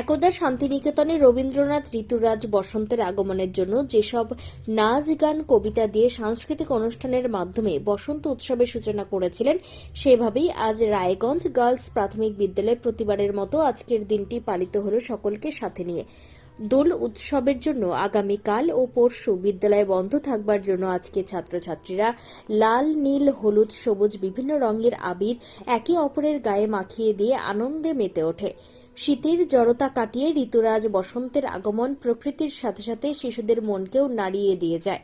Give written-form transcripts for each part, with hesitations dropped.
একদা শান্তিনিকেতনে রবীন্দ্রনাথ ঋতুরাজ বসন্তের আগমনের জন্য যেসব নাচ গান কবিতা দিয়ে সাংস্কৃতিক অনুষ্ঠানের মাধ্যমে বসন্ত উৎসবের সূচনা করেছিলেন, সেভাবেই আজ রায়গঞ্জ গার্লস প্রাথমিক বিদ্যালয়ে প্রতিবারের মতো আজকের দিনটি পালিত হলো সকলকে সাথে নিয়ে। দোল উৎসবের জন্য আগামীকাল ও পরশু বিদ্যালয় বন্ধ থাকবার জন্য আজকে ছাত্রছাত্রীরা লাল, নীল, হলুদ, সবুজ বিভিন্ন রঙের আবির একে অপরের গায়ে মাখিয়ে দিয়ে আনন্দে মেতে ওঠে। শীতের জড়তা কাটিয়ে ঋতুরাজ বসন্তের আগমন প্রকৃতির সাথে সাথে শিশুদের মনকেও নাড়িয়ে দিয়ে যায়।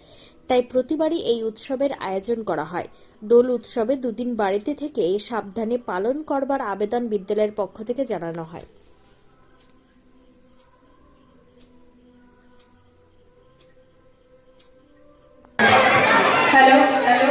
তাই প্রতিবারই এই উৎসবের আয়োজন করা হয়। দোল উৎসবে দুদিন বাড়িতে থেকে সাবধানে পালন করবার আবেদন বিদ্যালয়ের পক্ষ থেকে জানানো হয়। হ্যালো হ্যালো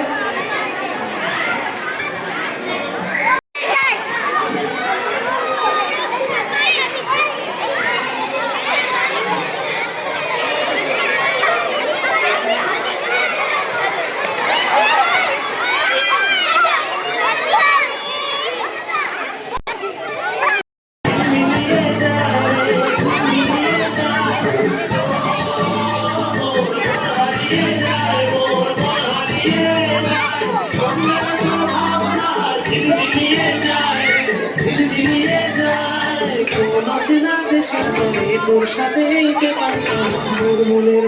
তোর সাথে মনের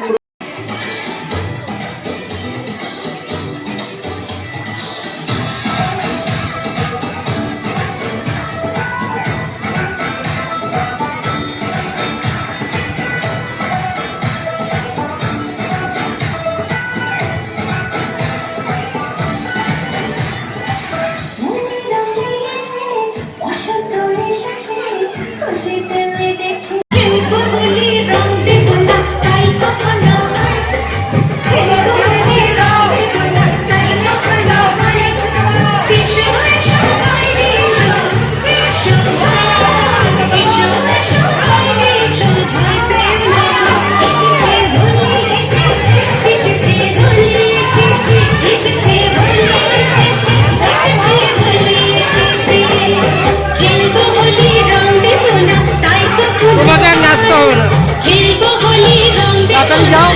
নাচতে হবে না, তাড়াতাড়ি যাও।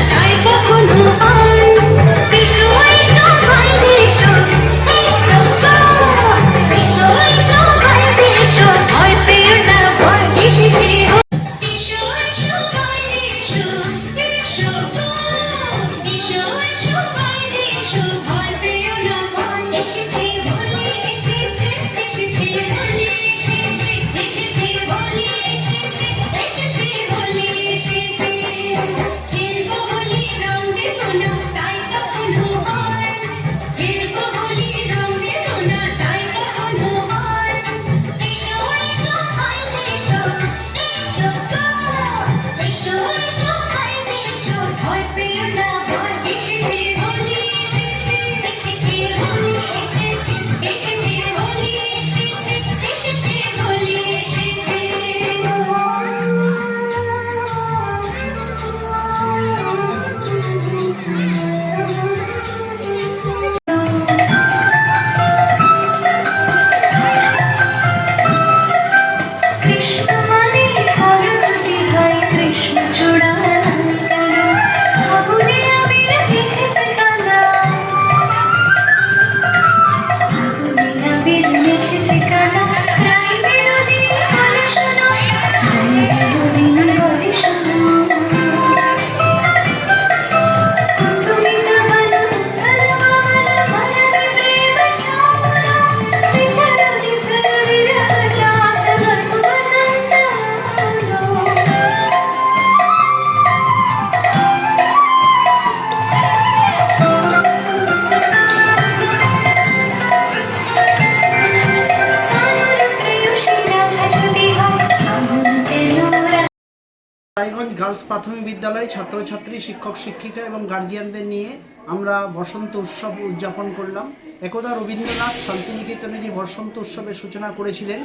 রায়গঞ্জ গার্লস প্রাথমিক বিদ্যালয়ে ছাত্রছাত্রী, শিক্ষক শিক্ষিকা এবং গার্জিয়ানদের নিয়ে আমরা বসন্ত উৎসব উদযাপন করলাম। একদা রবীন্দ্রনাথ শান্তিনিকেতনে যে বসন্ত উৎসবের সূচনা করেছিলেন,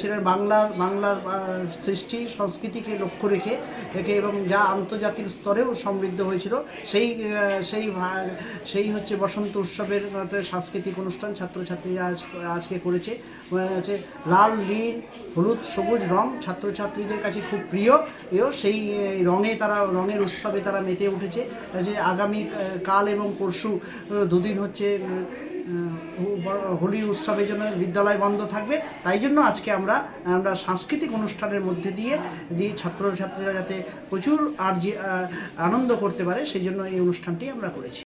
ছিলেন বাংলার সৃষ্টি সংস্কৃতিকে লক্ষ্য রেখে এবং যা আন্তর্জাতিক স্তরেও সমৃদ্ধ হয়েছিল, সেই হচ্ছে বসন্ত উৎসবের সাংস্কৃতিক অনুষ্ঠান ছাত্রছাত্রীরা আজকে করেছে। হচ্ছে লাল, নীল, হলুদ, সবুজ রং ছাত্রছাত্রীদের কাছে খুব প্রিয়। সেই রঙের উৎসবে তারা মেতে উঠেছে। যে আগামী কাল এবং পরশু দুদিন হচ্ছে হোলি উৎসবের জন্য বিদ্যালয় বন্ধ থাকবে। তাই জন্য আজকে আমরা সাংস্কৃতিক অনুষ্ঠানের মধ্যে দিয়ে ছাত্রছাত্রীরা যাতে প্রচুর আনন্দ করতে পারে, সেই জন্য এই অনুষ্ঠানটি আমরা করেছি।